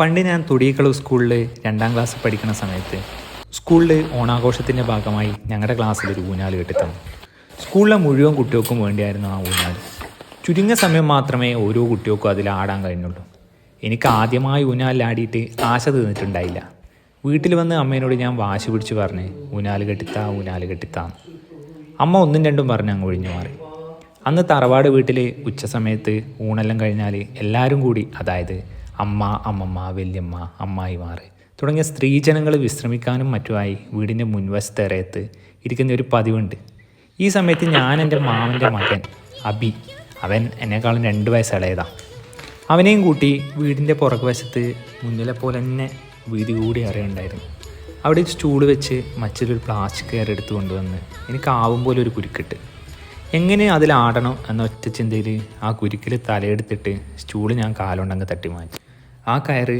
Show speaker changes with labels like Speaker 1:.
Speaker 1: പണ്ട് ഞാൻ തൊടിയക്കളവ് സ്കൂളിൽ 2ാം ക്ലാസ് പഠിക്കുന്ന സമയത്ത് സ്കൂളിൽ ഓണാഘോഷത്തിൻ്റെ ഭാഗമായി ഞങ്ങളുടെ ക്ലാസ്സിൽ ഒരു ഊഞ്ഞാൽ കെട്ടിത്തന്നു. സ്കൂളിലെ മുഴുവൻ കുട്ടികൾക്കും വേണ്ടിയായിരുന്നു ആ ഊഞ്ഞാൽ. ചുരുങ്ങിയ സമയം മാത്രമേ ഓരോ കുട്ടികൾക്കും അതിൽ ആടാൻ കഴിഞ്ഞുള്ളൂ. എനിക്ക് ആദ്യമായി ഊഞ്ഞാലിലാടിയിട്ട് ആശ തീർന്നിട്ടുണ്ടായില്ല. വീട്ടിൽ വന്ന് അമ്മേനോട് ഞാൻ വാശി പിടിച്ച് പറഞ്ഞ് ഊഞ്ഞാൽ കെട്ടിത്താന്ന്. അമ്മ ഒന്നും രണ്ടും പറഞ്ഞ് അങ്ങ് ഒഴിഞ്ഞു മാറി. അന്ന് തറവാട് വീട്ടിൽ ഉച്ച സമയത്ത് ഊണെല്ലാം കഴിഞ്ഞാൽ എല്ലാവരും കൂടി, അതായത് അമ്മ, അമ്മമ്മ, വല്യമ്മ, അമ്മായിമാർ തുടങ്ങിയ സ്ത്രീജനങ്ങൾ വിശ്രമിക്കാനും മറ്റുമായി വീടിൻ്റെ മുൻവശത്തെ ഇറയത്ത് ഇരിക്കുന്ന ഒരു പതിവുണ്ട്. ഈ സമയത്ത് ഞാൻ എൻ്റെ മാമൻ്റെ മകൻ അബി, അവൻ എന്നെക്കാളും 2 വയസ്സ് ഇളയതാണ്, അവനെയും കൂട്ടി വീടിൻ്റെ പുറകുവശത്ത് മുന്നിലെ പോലെ തന്നെ വീതി കൂടി അറിയുണ്ടായിരുന്നു. അവിടെ സ്റ്റൂൾ വെച്ച് മറ്റൊരു പ്ലാസ്റ്റിക് കയർ എടുത്ത് കൊണ്ടുവന്ന് എനിക്ക് ആവും പോലെ ഒരു കുരുക്കിട്ട് എങ്ങനെ അതിലാടണം എന്ന ഒറ്റ ചിന്തയിൽ ആ കുരുക്കിൽ തലയെടുത്തിട്ട് സ്റ്റൂള് ഞാൻ കാലുകൊണ്ടങ്ങ് തട്ടി മാറ്റി. ആ കയറ്